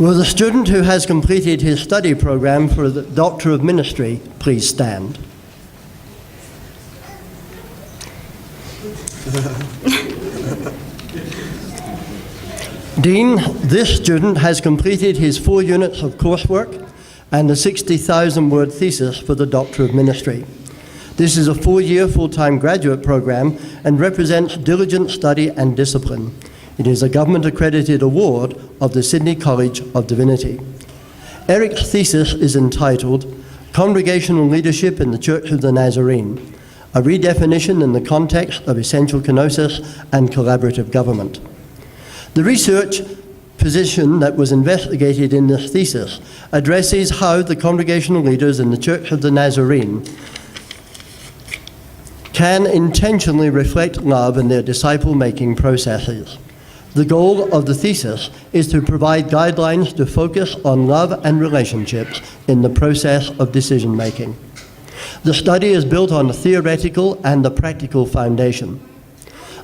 Will the student who has completed his study program for the Doctor of Ministry please stand? Dean, this student has completed his 4 units of coursework and a 60,000-word thesis for the Doctor of Ministry. This is a 4-year full-time graduate program and represents diligent study and discipline. It is a government-accredited award of the Sydney College of Divinity. Erik's thesis is entitled Congregational Leadership in the Church of the Nazarene, a redefinition in the context of essential kenosis and collaborative government. The research position that was investigated in this thesis addresses how the congregational leaders in the Church of the Nazarene can intentionally reflect love in their disciple-making processes. The goal of the thesis is to provide guidelines to focus on love and relationships in the process of decision-making. The study is built on a theoretical and a practical foundation.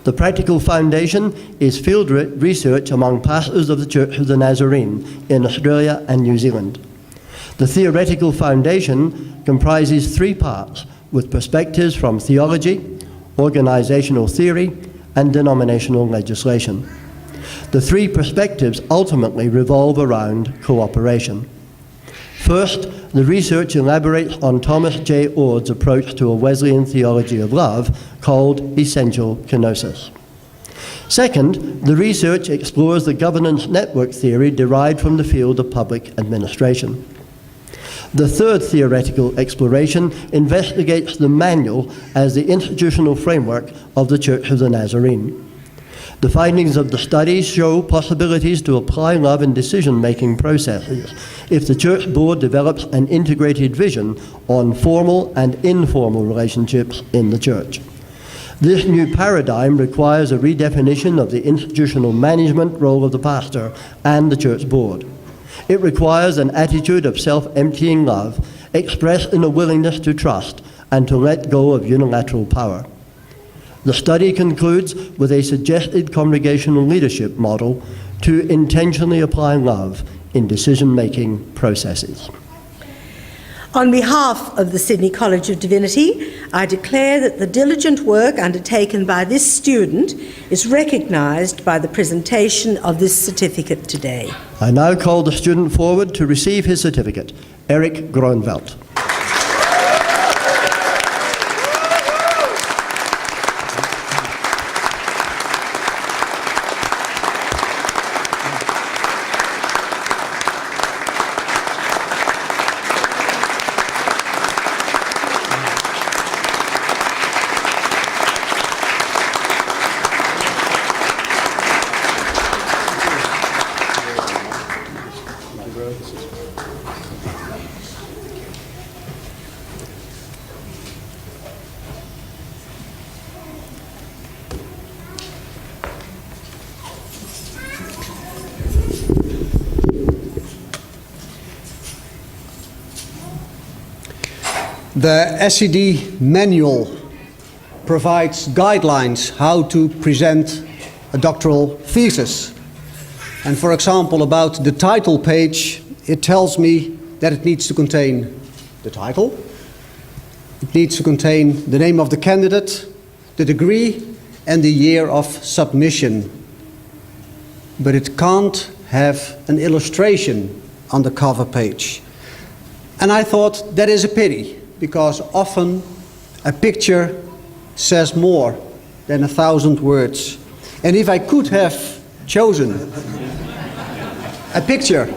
The practical foundation is field research among pastors of the Church of the Nazarene in Australia and New Zealand. The theoretical foundation comprises 3 parts, with perspectives from theology, organizational theory, and denominational legislation. The 3 perspectives ultimately revolve around cooperation. First, the research elaborates on Thomas J. Ord's approach to a Wesleyan theology of love called essential kenosis. Second, the research explores the governance network theory derived from the field of public administration. The third theoretical exploration investigates the manual as the institutional framework of the Church of the Nazarene. The findings of the study show possibilities to apply love in decision-making processes if the church board develops an integrated vision on formal and informal relationships in the church. This new paradigm requires a redefinition of the institutional management role of the pastor and the church board. It requires an attitude of self-emptying love expressed in a willingness to trust and to let go of unilateral power. The study concludes with a suggested congregational leadership model to intentionally apply love in decision-making processes. On behalf of the Sydney College of Divinity, I declare that the diligent work undertaken by this student is recognised by the presentation of this certificate today. I now call the student forward to receive his certificate, Erik Groeneveld. The SED manual provides guidelines how to present a doctoral thesis. And for example, about the title page, it tells me that it needs to contain the title, it needs to contain the name of the candidate, the degree, and the year of submission. But it can't have an illustration on the cover page. And I thought that is a pity, because often a picture says more than 1,000 words. And if I could have chosen a picture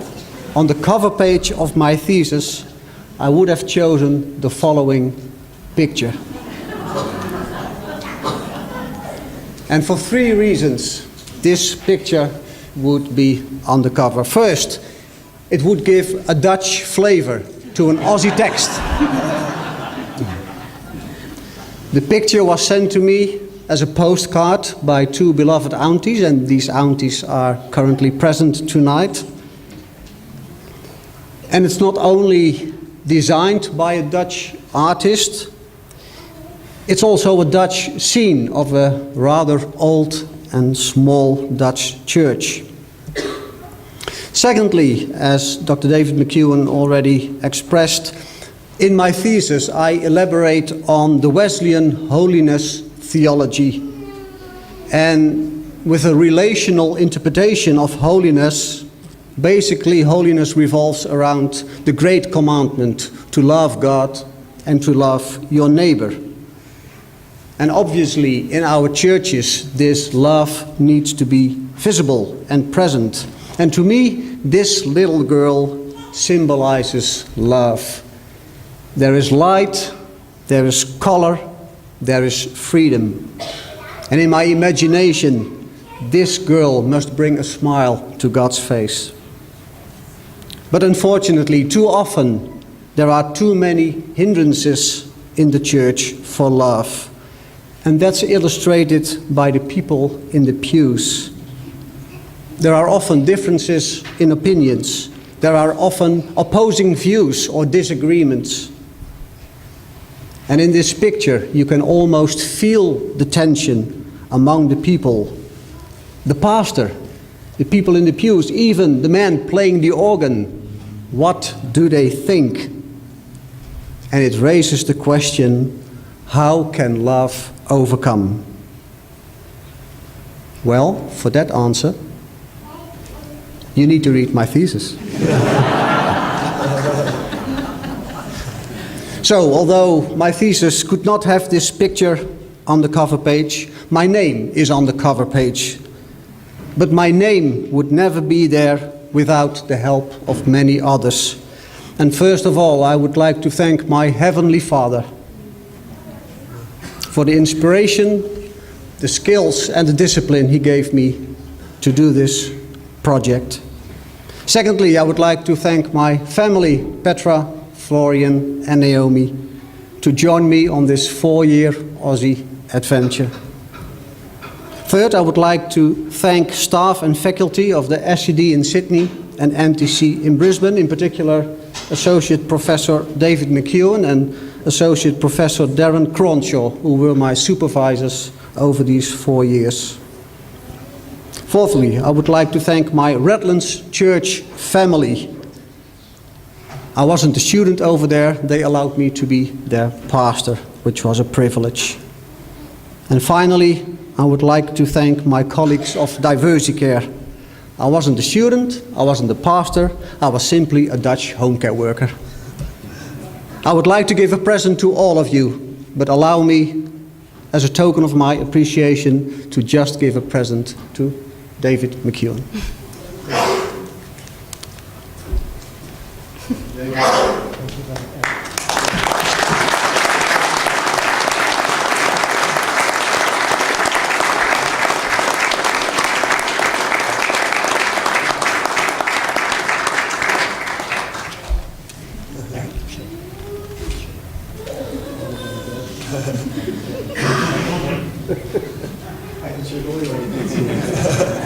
on the cover page of my thesis, I would have chosen the following picture. And for 3 reasons, this picture would be on the cover. First, it would give a Dutch flavor to an Aussie text. The picture was sent to me as a postcard by 2 beloved aunties, and these aunties are currently present tonight. And it's not only designed by a Dutch artist, it's also a Dutch scene of a rather old and small Dutch church. Secondly, as Dr. David McEwen already expressed, in my thesis I elaborate on the Wesleyan holiness theology, and with a relational interpretation of holiness. Basically, holiness revolves around the great commandment to love God and to love your neighbor. And obviously, in our churches, this love needs to be visible and present. And to me, this little girl symbolizes love. There is light, there is color, there is freedom. And in my imagination, this girl must bring a smile to God's face. But unfortunately, too often, there are too many hindrances in the church for love. And that's illustrated by the people in the pews. There are often differences in opinions. There are often opposing views or disagreements. And in this picture, you can almost feel the tension among the people. The pastor, the people in the pews, even the man playing the organ. What do they think? And it raises the question, how can love overcome? Well, for that answer, you need to read my thesis. So, although my thesis could not have this picture on the cover page, my name is on the cover page. But my name would never be there without the help of many others. And first of all, I would like to thank my Heavenly Father for the inspiration, the skills and the discipline He gave me to do this project. Secondly, I would like to thank my family, Petra, Florian and Naomi, to join me on this 4-year Aussie adventure. Third, I would like to thank staff and faculty of the SCD in Sydney and MTC in Brisbane, in particular Associate Professor David McEwen and Associate Professor Darren Cronshaw, who were my supervisors over these 4 years. Fourthly, I would like to thank my Redlands Church family. I wasn't a student over there, they allowed me to be their pastor, which was a privilege. And finally, I would like to thank my colleagues of DiversiCare. I wasn't a student, I wasn't a pastor, I was simply a Dutch home care worker. I would like to give a present to all of you, but allow me, as a token of my appreciation, to just give a present to David McEwen. I can show you